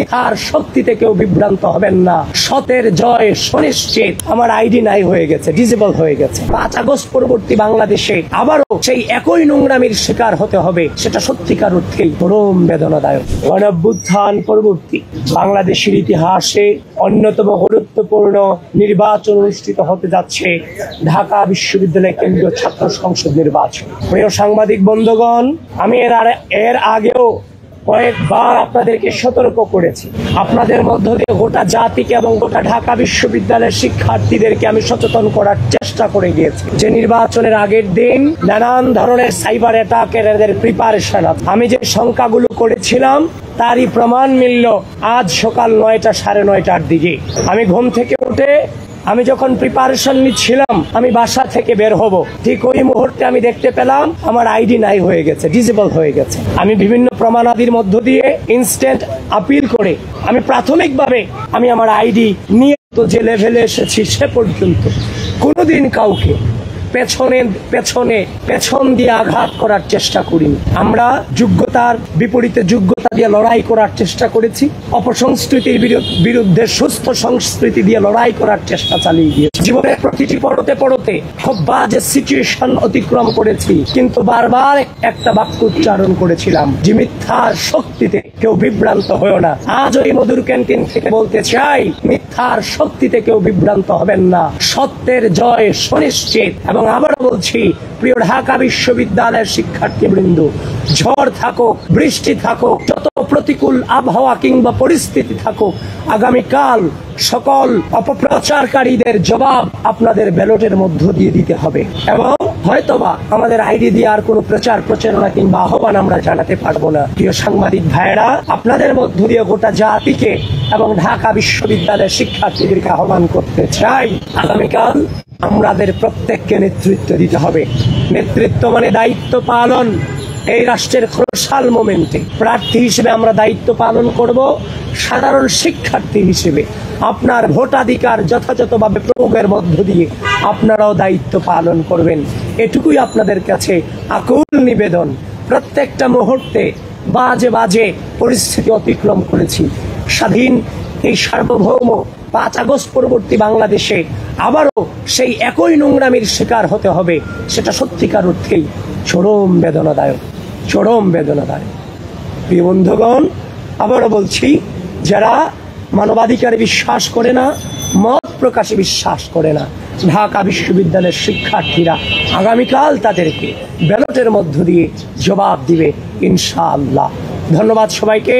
মিথ্যার শক্তিতে কেউ বিভ্রান্ত হবেন না। সতের জয় সুনিশ্চিত। আমার আইডি নাই হয়ে গেছে, ডিজেবল হয়ে গেছে। 5 আগস্ট পরবর্তী বাংলাদেশে আবারও সেই একই নোংরামির শিকার হতে হবে, সেটা সত্যিকার অর্থেই পরম বেদনাদায়ক। গণঅভ্যুত্থান পরবর্তী বাংলাদেশের ইতিহাসে অন্যতম গুরুত্বপূর্ণ নির্বাচন অনুষ্ঠিত হতে যাচ্ছে ঢাকা বিশ্ববিদ্যালয় কেন্দ্রীয় ছাত্র সংসদ নির্বাচন। প্রিয় সাংবাদিক বন্ধুগণ, আমি এর আগেও কয়েকবার আপনাদেরকে সতর্ক করেছি। আপনাদের মধ্য দিয়ে গোটা জাতিকে এবং গোটা ঢাকা বিশ্ববিদ্যালয়ের শিক্ষার্থীদেরকে আমি সচেতন করার চেষ্টা করে গিয়েছি যে নির্বাচনের আগের দিন নানান ধরনের সাইবার অ্যাটাকের এদের প্রিপারেশন। আমি যে সংখ্যাগুলো করেছিলাম তারই প্রমাণ মিলল আজ সকাল 9টা 9:30টার দিকে। আমি ঘুম থেকে উঠে আমি যখন প্রিপারেশন নিচ্ছিলাম, আমি বাসা থেকে বের হব, ঠিক ওই মুহূর্তে আমি দেখতে পেলাম আমার আইডি নাই হয়ে গেছে, ডিজেবল হয়ে গেছে। আমি বিভিন্ন প্রমাণাদির মধ্য দিয়ে ইনস্ট্যান্ট আপিল করে আমি প্রাথমিকভাবে আমি আমার আইডি নিয়ে তো যে লেভেলে এসেছি, সে পর্যন্ত কোনোদিন কাউকে পেছন দিয়ে আঘাত করার চেষ্টা করিনি। আমরা যোগ্যতার বিপরীতে যোগ্যতা দিয়ে লড়াই করার চেষ্টা করেছি। অপসংস্কৃতির বিরুদ্ধে সুস্থ সংস্কৃতি দিয়ে লড়াই করার চেষ্টা চালিয়ে গিয়েছি। জীবনের প্রতিটি পড়তে খুব বাজে সিচুয়েশন অতিক্রম করেছি, কিন্তু বারবার একটা বাক্য উচ্চারণ করেছিলাম যে মিথ্যার শক্তিতে কেউ বিভ্রান্ত হয়েও না। আজ ওই মধুর ক্যান্টিন থেকে বলতে চাই, মিথ্যার শক্তিতে কেউ বিভ্রান্ত হবেন না। সত্যের জয় সুনিশ্চিত। এবং আবারও বলছি, প্রিয় ঢাকা বিশ্ববিদ্যালয়ের শিক্ষার্থীবৃন্দ, ঝড় থাকুক, বৃষ্টি থাকুক, যত প্রতিকূল আবহাওয়া কিংবা পরিস্থিতি থাকুক, আগামীকাল সকল অপপ্রচারকারীদের জবাব আপনাদের ব্যালটের মধ্য দিয়ে দিতে হবে। এবং হয়তোবা আমাদের আইডি দিয়ে আর কোনো প্রচারণা কিংবা আহ্বান আমরা জানাতে পারবো না। প্রিয় সাংবাদিক ভাইয়েরা, আপনাদের মধ্য দিয়ে গোটা জাতিকে এবং ঢাকা বিশ্ববিদ্যালয়ের শিক্ষার্থীদেরকে আহ্বান করতে চাই, আগামীকাল আমাদের প্রত্যেককে নেতৃত্ব দিতে হবে। নেতৃত্ব মানে দায়িত্ব পালন। এই রাষ্ট্রের ক্রুশাল মোমেন্টে প্রার্থী হিসেবে আমরা দায়িত্ব পালন করব। সাধারণ শিক্ষার্থী হিসেবে আপনার ভোটাধিকার যথাযথভাবে প্রয়োগের মধ্য দিয়ে আপনারাও দায়িত্ব পালন করবেন, এটুকুই আপনাদের কাছে আকুল নিবেদন। প্রত্যেকটা মুহূর্তে বাজে পরিস্থিতি অতিক্রম করেছি। স্বাধীন এই সার্বভৌম 5 আগস্ট পরবর্তী বাংলাদেশে আবারও সেই একই নোংরামির শিকার হতে হবে, সেটা সত্যিকার অর্থেই চরম বেদনাদায়ক। প্রিয় বন্ধুগণ, আবারও বলছি, যারা মানবাধিকারে বিশ্বাস করে না, মত প্রকাশে বিশ্বাস করে না, ঢাকা বিশ্ববিদ্যালয়ের শিক্ষার্থীরা আগামীকাল তাদেরকে ব্যালটের মধ্য দিয়ে জবাব দিবে ইনশাআল্লাহ। ধন্যবাদ সবাইকে।